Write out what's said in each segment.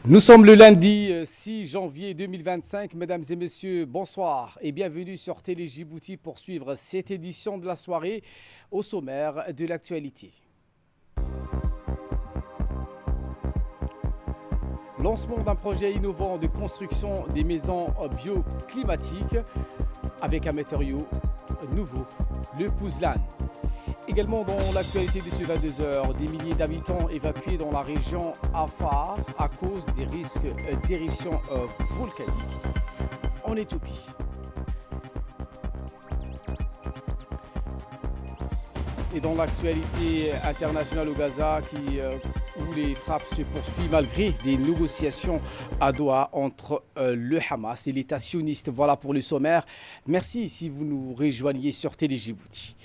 Nous sommes le lundi 6 janvier 2025. Mesdames et messieurs, bonsoir et bienvenue sur Télé Djibouti pour suivre cette édition de la soirée au sommaire de l'actualité. Lancement d'un projet innovant de construction des maisons bioclimatiques avec un matériau nouveau, le pouzlan. Également dans l'actualité de ce 22h, des milliers d'habitants évacués dans la région Afar à cause des risques d'éruption volcanique en Éthiopie. Et dans l'actualité internationale au Gaza, où les frappes se poursuivent malgré des négociations à Doha entre le Hamas et l'État sioniste. Voilà pour le sommaire. Merci si vous nous rejoignez sur Télé Djibouti.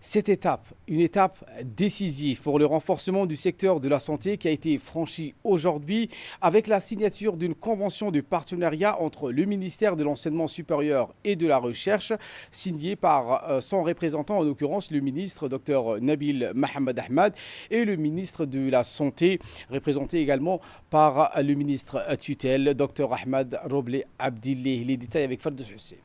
Cette étape, une étape décisive pour le renforcement du secteur de la santé qui a été franchie aujourd'hui avec la signature d'une convention de partenariat entre le ministère de l'Enseignement supérieur et de la Recherche, signée par son représentant, en l'occurrence le ministre Dr Nabil Mohamed Ahmad, et le ministre de la Santé, représenté également par le ministre tutelle Dr Ahmad Roble Abdillah. Les détails avec Fardous Hussein.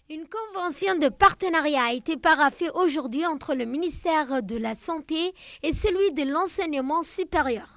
Une convention de partenariat a été paraphée aujourd'hui entre le ministère de la Santé et celui de l'Enseignement supérieur.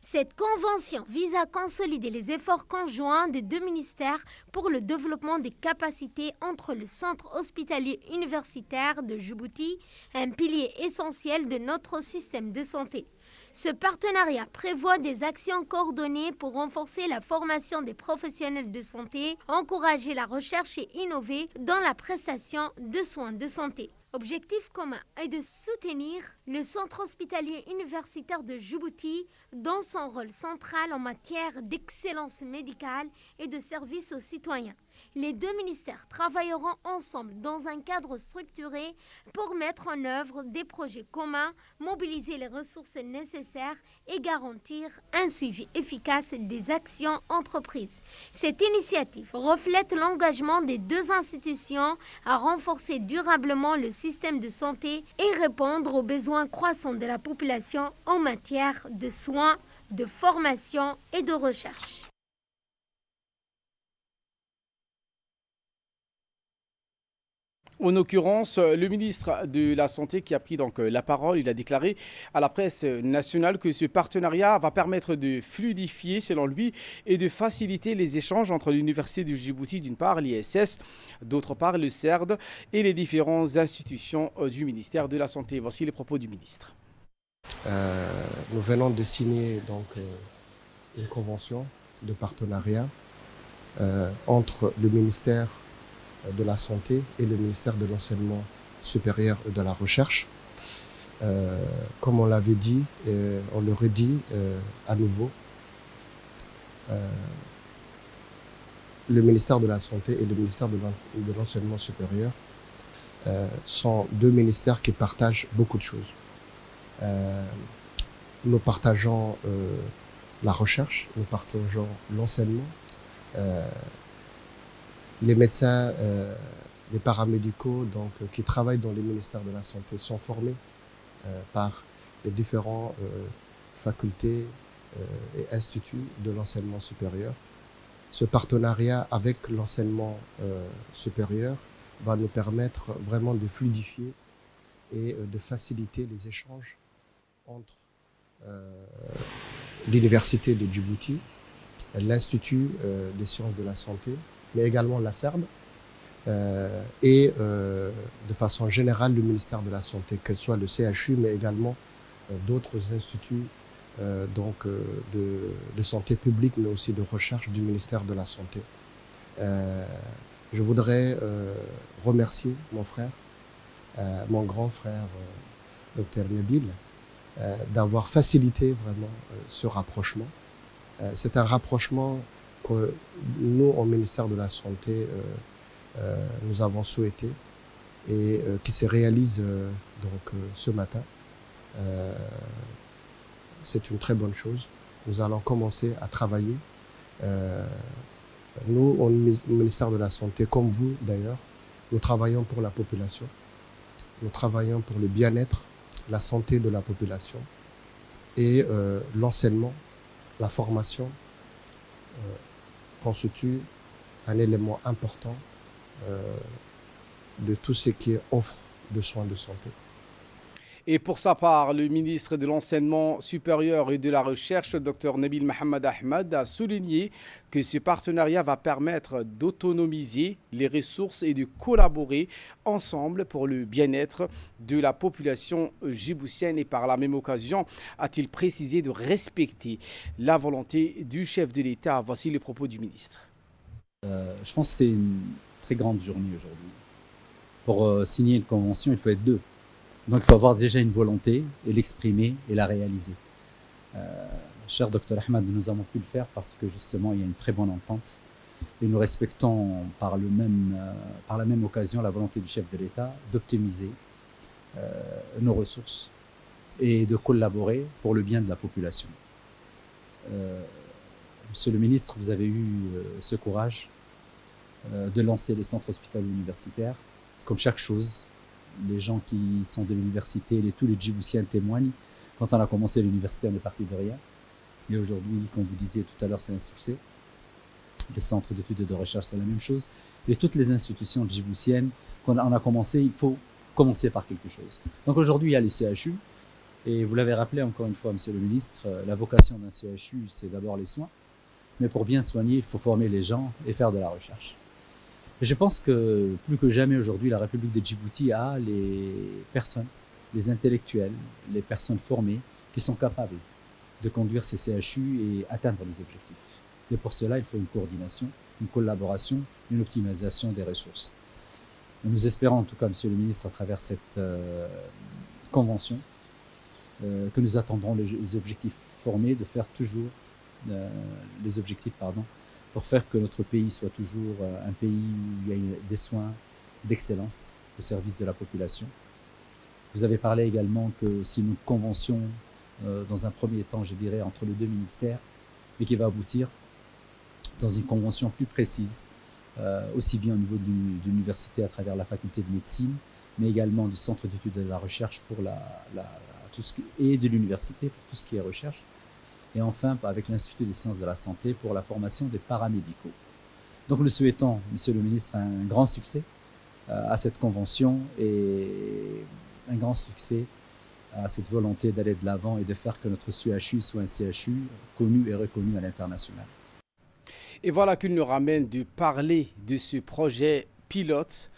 Cette convention vise à consolider les efforts conjoints des deux ministères pour le développement des capacités entre le centre hospitalier universitaire de Djibouti, un pilier essentiel de notre système de santé. Ce partenariat prévoit des actions coordonnées pour renforcer la formation des professionnels de santé, encourager la recherche et innover dans la prestation de soins de santé. Objectif commun est de soutenir le centre hospitalier universitaire de Djibouti dans son rôle central en matière d'excellence médicale et de service aux citoyens. Les deux ministères travailleront ensemble dans un cadre structuré pour mettre en œuvre des projets communs, mobiliser les ressources nécessaires et garantir un suivi efficace des actions entreprises. Cette initiative reflète l'engagement des deux institutions à renforcer durablement le système de santé et répondre aux besoins croissants de la population en matière de soins, de formation et de recherche. En l'occurrence, le ministre de la Santé qui a pris donc la parole, il a déclaré à la presse nationale que ce partenariat va permettre de fluidifier, selon lui, et de faciliter les échanges entre l'Université du Djibouti, d'une part, l'ISS, d'autre part, le CERD et les différentes institutions du ministère de la Santé. Voici les propos du ministre. Nous venons de signer donc, une convention de partenariat entre le ministère de la Santé et le ministère de l'Enseignement supérieur et de la Recherche. Comme on l'avait dit, on le redit à nouveau, le ministère de la Santé et le ministère de l'Enseignement supérieur sont deux ministères qui partagent beaucoup de choses. Nous partageons la recherche, nous partageons l'enseignement. Les médecins, les paramédicaux qui travaillent dans les ministères de la Santé sont formés par les différentes facultés et instituts de l'enseignement supérieur. Ce partenariat avec l'enseignement supérieur va nous permettre vraiment de fluidifier et de faciliter les échanges entre l'Université de Djibouti, l'Institut des sciences de la santé, mais également la CERD, et de façon générale le ministère de la Santé, que ce soit le CHU, mais également d'autres instituts de santé publique, mais aussi de recherche du ministère de la Santé. Je voudrais remercier mon frère, mon grand frère, Dr Nabil, d'avoir facilité vraiment ce rapprochement. C'est un rapprochement que nous, au ministère de la Santé, nous avons souhaité et qui se réalise ce matin. C'est une très bonne chose. Nous allons commencer à travailler. Nous, au ministère de la Santé, comme vous d'ailleurs, nous travaillons pour la population. Nous travaillons pour le bien-être, la santé de la population et l'enseignement, la formation constitue un élément important de tout ce qui est offre de soins de santé. Et pour sa part, le ministre de l'Enseignement supérieur et de la Recherche, Dr Nabil Mohamed Ahmed, a souligné que ce partenariat va permettre d'autonomiser les ressources et de collaborer ensemble pour le bien-être de la population djiboutienne et par la même occasion, a-t-il précisé, de respecter la volonté du chef de l'État. Voici les propos du ministre. Je pense que c'est une très grande journée aujourd'hui. Pour signer une convention, il faut être deux. Donc il faut avoir déjà une volonté et l'exprimer et la réaliser. Cher Dr Ahmed, nous avons pu le faire parce que justement il y a une très bonne entente et nous respectons par la même occasion la volonté du chef de l'État d'optimiser nos ressources et de collaborer pour le bien de la population. Monsieur le ministre, vous avez eu ce courage de lancer le centre hospitalier universitaire. Comme chaque chose, les gens qui sont de l'université, tous les Djiboutiens témoignent. Quand on a commencé l'université, on est parti de rien. Et aujourd'hui, comme vous disiez tout à l'heure, c'est un succès. Le centre d'études et de recherche, c'est la même chose. Et toutes les institutions djiboutiennes, quand on a commencé, il faut commencer par quelque chose. Donc aujourd'hui, il y a le CHU. Et vous l'avez rappelé encore une fois, monsieur le ministre, la vocation d'un CHU, c'est d'abord les soins. Mais pour bien soigner, il faut former les gens et faire de la recherche. Et je pense que plus que jamais aujourd'hui, la République de Djibouti a les personnes, les intellectuels, les personnes formées qui sont capables de conduire ces CHU et atteindre les objectifs. Et pour cela, il faut une coordination, une collaboration, une optimisation des ressources. Nous espérons en tout cas, monsieur le ministre, à travers cette convention, que nous attendrons les objectifs formés, de faire toujours les objectifs, pour faire que notre pays soit toujours un pays où il y a des soins d'excellence au service de la population. Vous avez parlé également que c'est une convention, dans un premier temps, je dirais, entre les deux ministères, mais qui va aboutir dans une convention plus précise, aussi bien au niveau de l'université à travers la faculté de médecine, mais également du centre d'études et de la recherche pour et de l'université pour tout ce qui est recherche. Et enfin avec l'Institut des sciences de la santé pour la formation des paramédicaux. Donc nous souhaitons, monsieur le ministre, un grand succès à cette convention et un grand succès à cette volonté d'aller de l'avant et de faire que notre CHU soit un CHU connu et reconnu à l'international. Et voilà qu'il nous ramène de parler de ce projet pilote,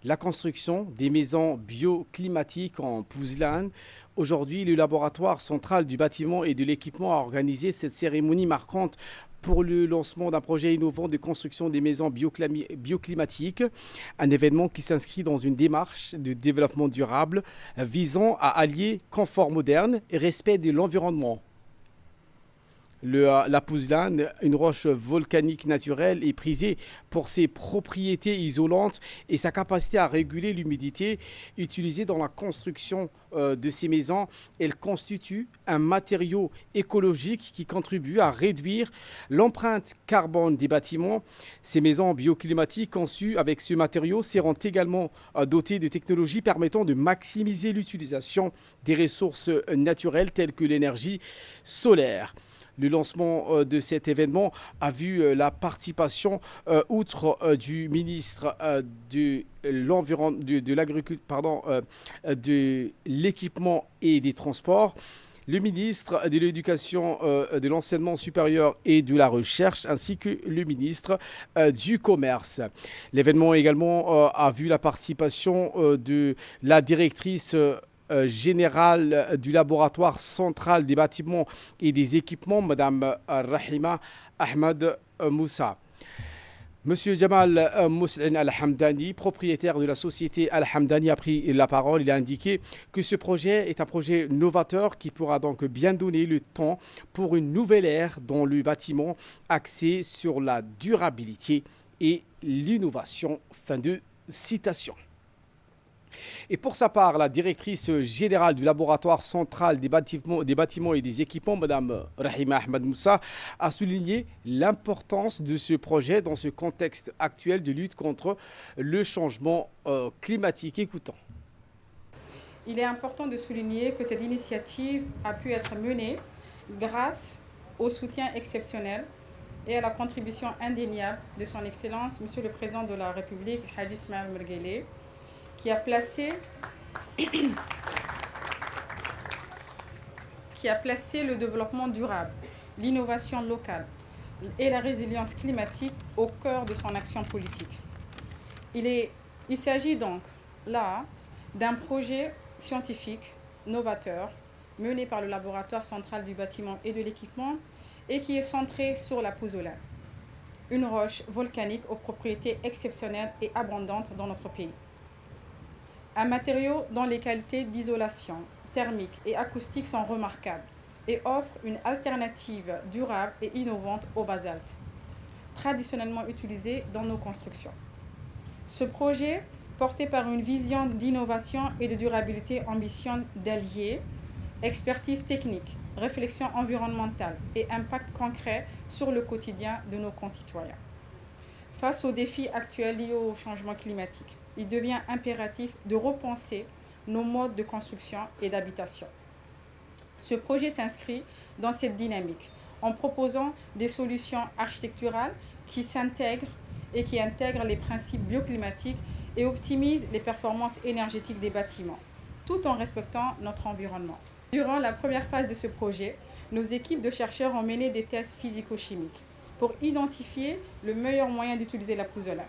la construction des maisons bioclimatiques en pouzelane. Aujourd'hui, le laboratoire central du bâtiment et de l'équipement a organisé cette cérémonie marquante pour le lancement d'un projet innovant de construction des maisons bioclimatiques, un événement qui s'inscrit dans une démarche de développement durable visant à allier confort moderne et respect de l'environnement. La pouzelane, une roche volcanique naturelle, est prisée pour ses propriétés isolantes et sa capacité à réguler l'humidité. Utilisée dans la construction de ces maisons, elle constitue un matériau écologique qui contribue à réduire l'empreinte carbone des bâtiments. Ces maisons bioclimatiques conçues avec ce matériau seront également dotées de technologies permettant de maximiser l'utilisation des ressources naturelles telles que l'énergie solaire. Le lancement de cet événement a vu la participation, outre du ministre de l'équipement et des transports, le ministre de l'Éducation, de l'Enseignement supérieur et de la Recherche, ainsi que le ministre du Commerce. L'événement également a vu la participation de la directrice générale du laboratoire central des bâtiments et des équipements, Madame Rahima Ahmed Moussa. Monsieur Jamal Mousselin Al-Hamdani, propriétaire de la société Al-Hamdani, a pris la parole. Il a indiqué que ce projet est un projet novateur qui pourra donc bien donner le temps pour une nouvelle ère dans le bâtiment axée sur la durabilité et l'innovation. Fin de citation. Et pour sa part, la directrice générale du laboratoire central des bâtiments et des équipements, Mme Rahima Ahmed Moussa, a souligné l'importance de ce projet dans ce contexte actuel de lutte contre le changement climatique. Écoutons. Il est important de souligner que cette initiative a pu être menée grâce au soutien exceptionnel et à la contribution indéniable de son Excellence, Monsieur le Président de la République, Hadji Ismaïl Merguele, qui a placé le développement durable, l'innovation locale et la résilience climatique au cœur de son action politique. Il s'agit donc là d'un projet scientifique novateur mené par le Laboratoire central du bâtiment et de l'équipement et qui est centré sur la pouzzolane, une roche volcanique aux propriétés exceptionnelles et abondantes dans notre pays. Un matériau dont les qualités d'isolation thermique et acoustique sont remarquables et offre une alternative durable et innovante au basalte, traditionnellement utilisé dans nos constructions. Ce projet, porté par une vision d'innovation et de durabilité, ambitionne d'allier expertise technique, réflexion environnementale et impact concret sur le quotidien de nos concitoyens. Face aux défis actuels liés au changement climatique, il devient impératif de repenser nos modes de construction et d'habitation. Ce projet s'inscrit dans cette dynamique en proposant des solutions architecturales qui s'intègrent et qui intègrent les principes bioclimatiques et optimisent les performances énergétiques des bâtiments, tout en respectant notre environnement. Durant la première phase de ce projet, nos équipes de chercheurs ont mené des tests physico-chimiques pour identifier le meilleur moyen d'utiliser la pouzzolane.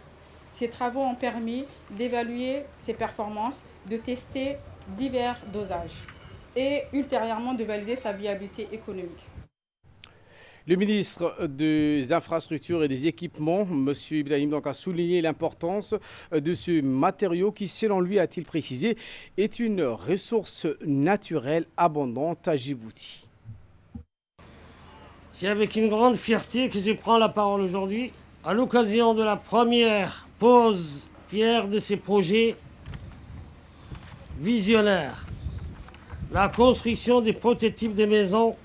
Ces travaux ont permis d'évaluer ses performances, de tester divers dosages et ultérieurement de valider sa viabilité économique. Le ministre des Infrastructures et des Équipements, M. Ibrahim, donc, a souligné l'importance de ce matériau qui, selon lui, a-t-il précisé, est une ressource naturelle abondante à Djibouti. C'est avec une grande fierté que je prends la parole aujourd'hui, à l'occasion de la première pose pierre de ces projets visionnaires. La construction des prototypes de maisons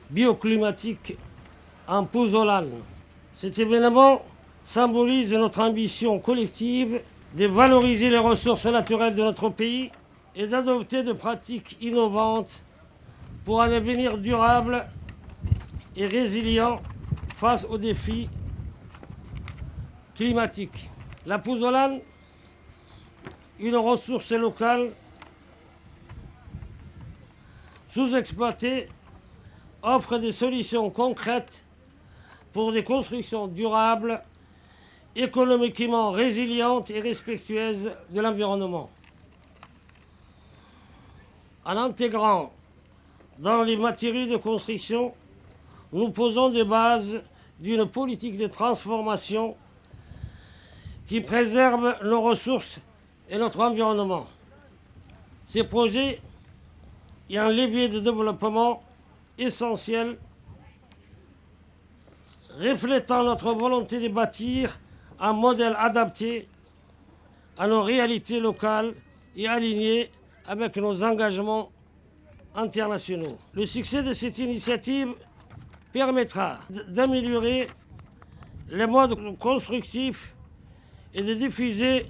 bioclimatiques en pouzzolane. Cet événement symbolise notre ambition collective de valoriser les ressources naturelles de notre pays et d'adopter des pratiques innovantes pour un avenir durable et résilient face aux défis climatiques. La pouzzolane, une ressource locale sous-exploitée, offre des solutions concrètes pour des constructions durables, économiquement résilientes et respectueuses de l'environnement. En intégrant dans les matériaux de construction, nous posons des bases d'une politique de transformation qui préserve nos ressources et notre environnement. Ces projets est un levier de développement essentiel, reflétant notre volonté de bâtir un modèle adapté à nos réalités locales et aligné avec nos engagements internationaux. Le succès de cette initiative permettra d'améliorer les modes constructifs et de diffuser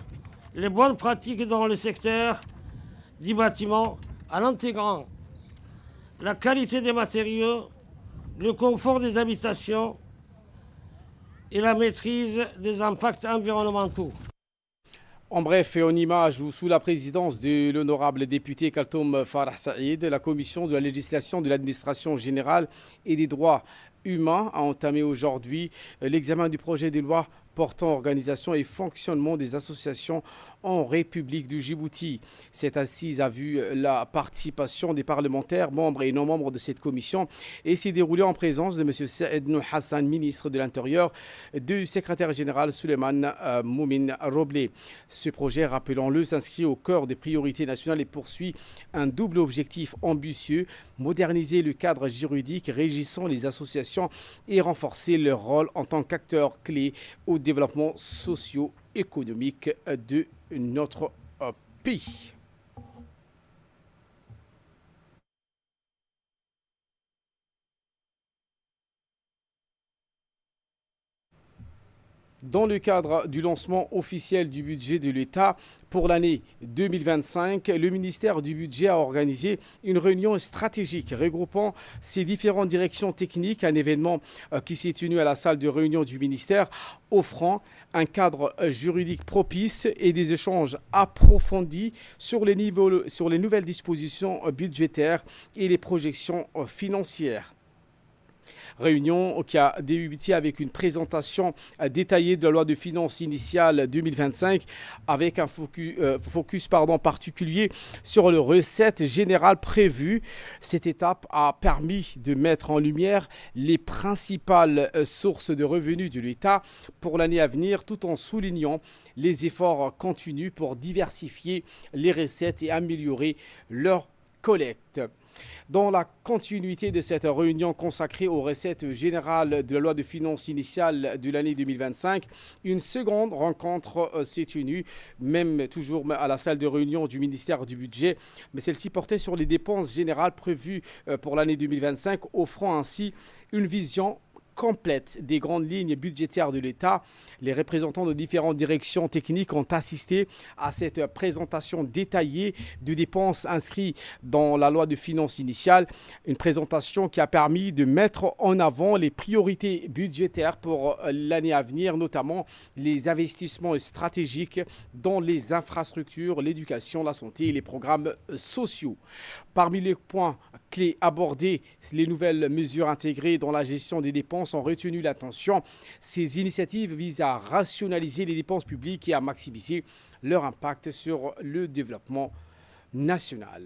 les bonnes pratiques dans le secteur du bâtiment en intégrant la qualité des matériaux, le confort des habitations et la maîtrise des impacts environnementaux. En bref et en image ou sous la présidence de l'honorable député Kaltoum Farah Saïd, la commission de la législation de l'administration générale et des droits humains a entamé aujourd'hui l'examen du projet de loi portant organisation et fonctionnement des associations en République du Djibouti. Cette assise a vu la participation des parlementaires, membres et non-membres de cette commission et s'est déroulée en présence de M. Saïd Nou Hassan, ministre de l'Intérieur, du secrétaire général Suleiman Moumin Roblé. Ce projet, rappelons-le, s'inscrit au cœur des priorités nationales et poursuit un double objectif ambitieux: moderniser le cadre juridique régissant les associations et renforcer leur rôle en tant qu'acteurs clés au développement socio-économique de notre pays. Dans le cadre du lancement officiel du budget de l'État pour l'année 2025, le ministère du Budget a organisé une réunion stratégique regroupant ces différentes directions techniques, un événement qui s'est tenu à la salle de réunion du ministère, offrant un cadre juridique propice et des échanges approfondis sur les nouvelles dispositions budgétaires et les projections financières. Réunion qui a débuté avec une présentation détaillée de la loi de finances initiale 2025 avec un focus particulier sur les recettes générales prévues. Cette étape a permis de mettre en lumière les principales sources de revenus de l'État pour l'année à venir tout en soulignant les efforts continus pour diversifier les recettes et améliorer leur collecte. Dans la continuité de cette réunion consacrée aux recettes générales de la loi de finances initiale de l'année 2025, une seconde rencontre s'est tenue, même toujours à la salle de réunion du ministère du Budget, mais celle-ci portait sur les dépenses générales prévues pour l'année 2025, offrant ainsi une vision complète des grandes lignes budgétaires de l'État. Les représentants de différentes directions techniques ont assisté à cette présentation détaillée de dépenses inscrites dans la loi de finances initiale. Une présentation qui a permis de mettre en avant les priorités budgétaires pour l'année à venir, notamment les investissements stratégiques dans les infrastructures, l'éducation, la santé et les programmes sociaux. Parmi les points clés abordés, les nouvelles mesures intégrées dans la gestion des dépenses ont retenu l'attention. Ces initiatives visent à rationaliser les dépenses publiques et à maximiser leur impact sur le développement national.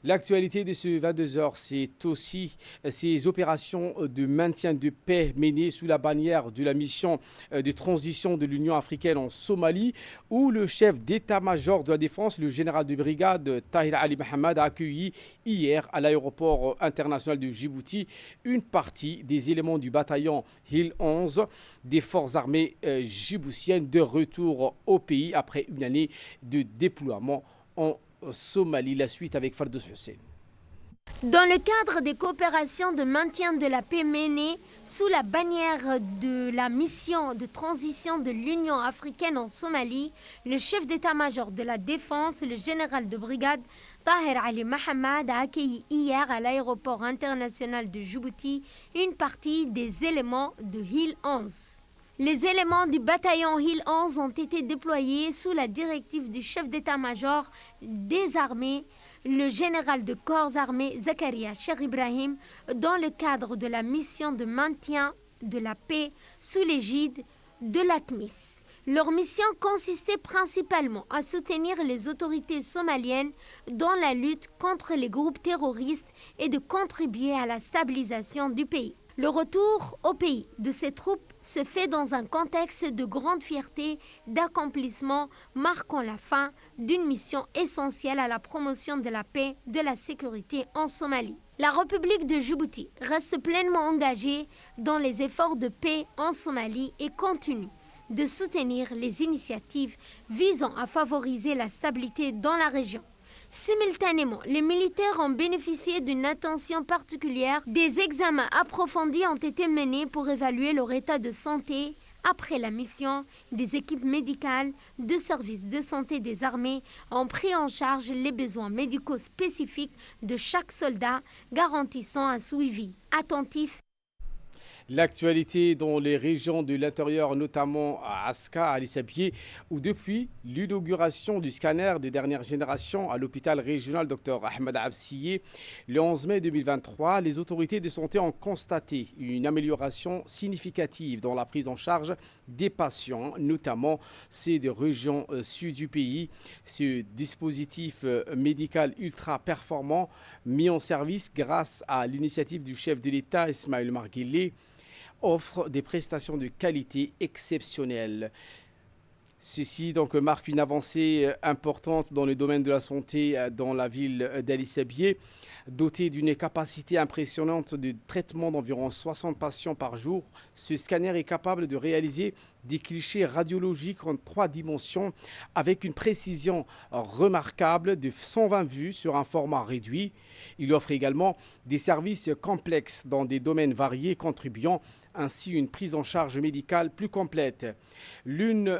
L'actualité de ce 22h, c'est aussi ces opérations de maintien de paix menées sous la bannière de la mission de transition de l'Union africaine en Somalie, où le chef d'état-major de la défense, le général de brigade Tahir Ali Mohamed, a accueilli hier à l'aéroport international de Djibouti une partie des éléments du bataillon Hill 11 des forces armées djiboutiennes de retour au pays après une année de déploiement en Somalie. La suite avec Fardous Hussein. Dans le cadre des coopérations de maintien de la paix menées sous la bannière de la mission de transition de l'Union africaine en Somalie, le chef d'état-major de la défense, le général de brigade Tahir Ali Mohamed, a accueilli hier à l'aéroport international de Djibouti une partie des éléments de Hill 11. Les éléments du bataillon Hill 11 ont été déployés sous la directive du chef d'état-major des armées, le général de corps armés Zakaria Cheikh Ibrahim, dans le cadre de la mission de maintien de la paix sous l'égide de l'ATMIS. Leur mission consistait principalement à soutenir les autorités somaliennes dans la lutte contre les groupes terroristes et de contribuer à la stabilisation du pays. Le retour au pays de ces troupes se fait dans un contexte de grande fierté, d'accomplissement, marquant la fin d'une mission essentielle à la promotion de la paix, de la sécurité en Somalie. La République de Djibouti reste pleinement engagée dans les efforts de paix en Somalie et continue de soutenir les initiatives visant à favoriser la stabilité dans la région. Simultanément, les militaires ont bénéficié d'une attention particulière. Des examens approfondis ont été menés pour évaluer leur état de santé. Après la mission, des équipes médicales de services de santé des armées ont pris en charge les besoins médicaux spécifiques de chaque soldat, garantissant un suivi attentif. L'actualité dans les régions de l'intérieur, notamment à Aska, à Lissabié, où depuis l'inauguration du scanner de dernière génération à l'hôpital régional Dr Ahmed Absiye, le 11 mai 2023, les autorités de santé ont constaté une amélioration significative dans la prise en charge des patients, notamment ceux des régions sud du pays. Ce dispositif médical ultra performant mis en service grâce à l'initiative du chef de l'État Ismaël Omar Guelleh offre des prestations de qualité exceptionnelles. Ceci donc marque une avancée importante dans le domaine de la santé dans la ville d'Ali-Sabié, doté d'une capacité impressionnante de traitement d'environ 60 patients par jour. Ce scanner est capable de réaliser des clichés radiologiques en 3 dimensions avec une précision remarquable de 120 vues sur un format réduit. Il offre également des services complexes dans des domaines variés contribuant ainsi une prise en charge médicale plus complète. L'une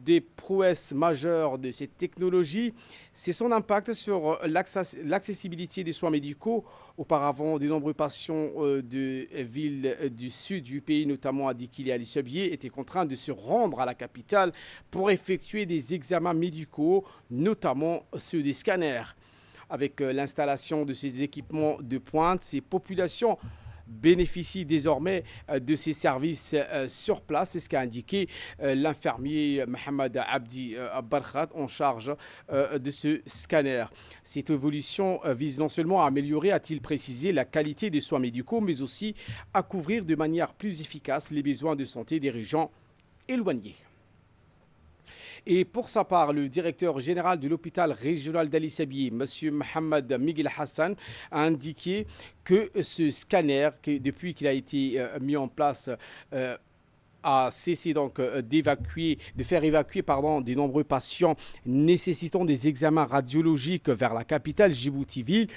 des prouesses majeures de cette technologie, c'est son impact sur l'accessibilité des soins médicaux. Auparavant, de nombreux patients de villes du sud du pays, notamment à Dikili et à Lichabié, étaient contraints de se rendre à la capitale pour effectuer des examens médicaux, notamment ceux des scanners. Avec l'installation de ces équipements de pointe, ces populations bénéficient désormais de ces services sur place. C'est ce qu'a indiqué l'infirmier Mohamed Abdi Barkhat en charge de ce scanner. Cette évolution vise non seulement à améliorer, a-t-il précisé, la qualité des soins médicaux, mais aussi à couvrir de manière plus efficace les besoins de santé des régions éloignées. Et pour sa part, le directeur général de l'hôpital régional d'Ali Sabieh, M. Mohamed Miguel Hassan, a indiqué que ce scanner, depuis qu'il a été mis en place, a cessé donc de faire évacuer des nombreux patients nécessitant des examens radiologiques vers la capitale Djibouti-Ville,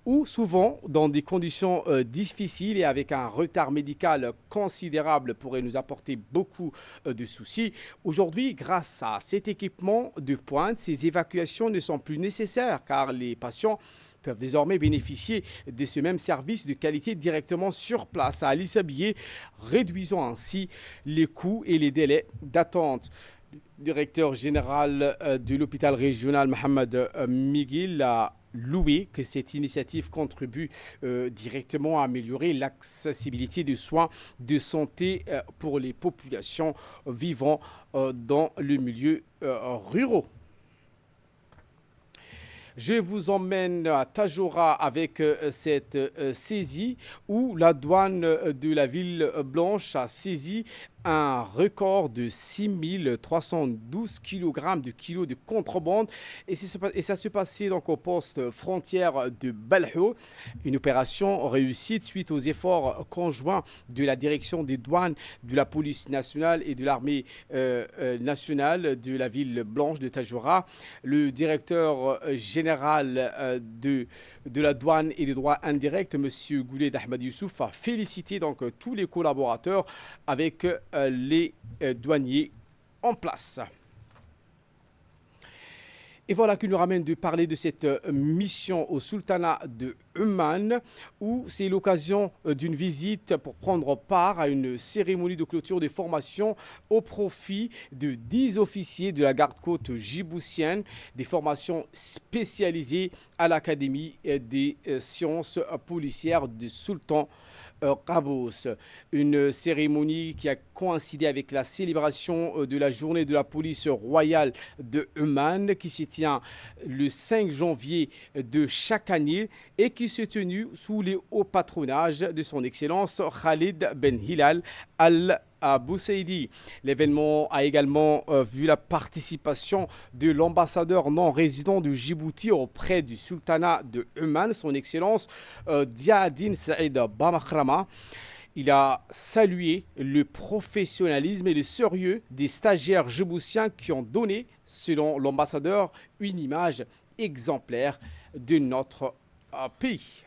ou souvent dans des conditions difficiles et avec un retard médical considérable pourrait nous apporter beaucoup de soucis. Aujourd'hui, grâce à cet équipement de pointe, ces évacuations ne sont plus nécessaires car les patients peuvent désormais bénéficier de ce même service de qualité directement sur place à Ali Sabieh, réduisant ainsi les coûts et les délais d'attente. Le directeur général de l'hôpital régional, Mohamed Miguel, a loué que cette initiative contribue directement à améliorer l'accessibilité des soins de santé pour les populations vivant dans le milieu rural. Je vous emmène à Tajoura avec cette saisie où la douane de la ville blanche a saisi un record de 6312 kg de contrebande et ça se passait donc au poste frontière de Balho. Une opération réussite suite aux efforts conjoints de la direction des douanes, de la police nationale et de l'armée nationale de la ville blanche de Tajoura. Le directeur général de la douane et des droits indirects, M. Gouled Ahmed Youssouf, a félicité donc tous les collaborateurs avec les douaniers en place. Et voilà qui nous ramène de parler de cette mission au sultanat de Oman, où c'est l'occasion d'une visite pour prendre part à une cérémonie de clôture de formation au profit de 10 officiers de la garde-côte djiboutienne, des formations spécialisées à l'Académie des sciences policières du sultan Qaboos. Une cérémonie qui a coïncidé avec la célébration de la journée de la police royale de Oman qui se tient le 5 janvier de chaque année et qui s'est tenue sous les hauts patronages de son Excellence Khalid Ben Hilal Al-Boussaidi. L'événement a également vu la participation de l'ambassadeur non résident de Djibouti auprès du sultanat de Oman, son Excellence Diadine Saïd Bamakrama. Il a salué le professionnalisme et le sérieux des stagiaires djiboutiens qui ont donné, selon l'ambassadeur, une image exemplaire de notre pays.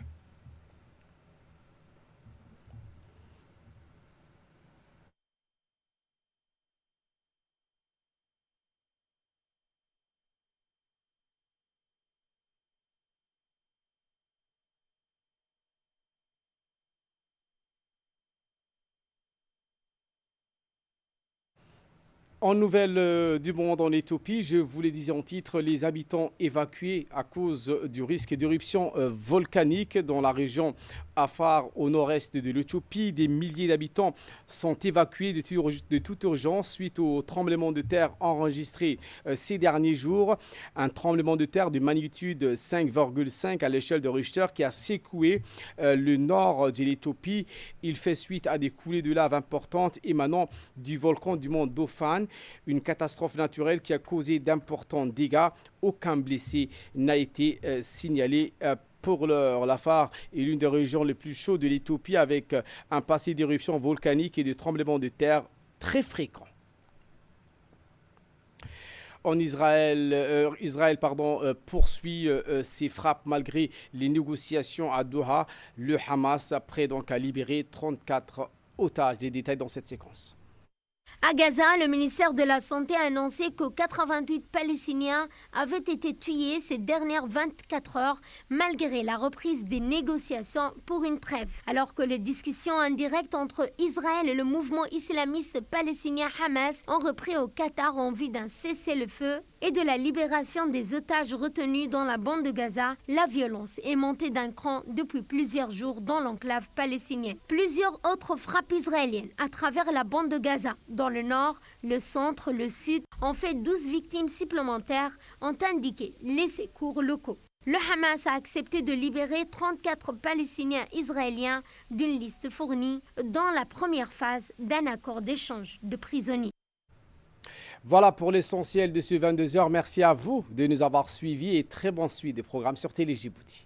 En nouvelle du monde en Éthiopie, je vous le disais en titre, les habitants évacués à cause du risque d'éruption volcanique dans la région Afar au nord-est de l'Éthiopie. Des milliers d'habitants sont évacués de toute urgence suite au tremblement de terre enregistré ces derniers jours. Un tremblement de terre de magnitude 5,5 à l'échelle de Richter qui a secoué le nord de l'Éthiopie. Il fait suite à des coulées de lave importantes émanant du volcan du mont Dofan. Une catastrophe naturelle qui a causé d'importants dégâts. Aucun blessé n'a été signalé pour l'heure. L'Afar est l'une des régions les plus chaudes de l'Éthiopie avec un passé d'éruptions volcaniques et de tremblements de terre très fréquents. En Israël, poursuit ses frappes malgré les négociations à Doha. Le Hamas prêt donc à libérer 34 otages. Des détails dans cette séquence. À Gaza, le ministère de la Santé a annoncé que 88 Palestiniens avaient été tués ces dernières 24 heures, malgré la reprise des négociations pour une trêve. Alors que les discussions indirectes entre Israël et le mouvement islamiste palestinien Hamas ont repris au Qatar en vue d'un cessez-le-feu et de la libération des otages retenus dans la bande de Gaza, la violence est montée d'un cran depuis plusieurs jours dans l'enclave palestinienne. Plusieurs autres frappes israéliennes à travers la bande de Gaza, dans le nord, le centre, le sud, ont fait 12 victimes supplémentaires, ont indiqué les secours locaux. Le Hamas a accepté de libérer 34 Palestiniens israéliens d'une liste fournie dans la première phase d'un accord d'échange de prisonniers. Voilà pour l'essentiel de ce 22h. Merci à vous de nous avoir suivis et très bonne suite des programmes sur Télé Djibouti.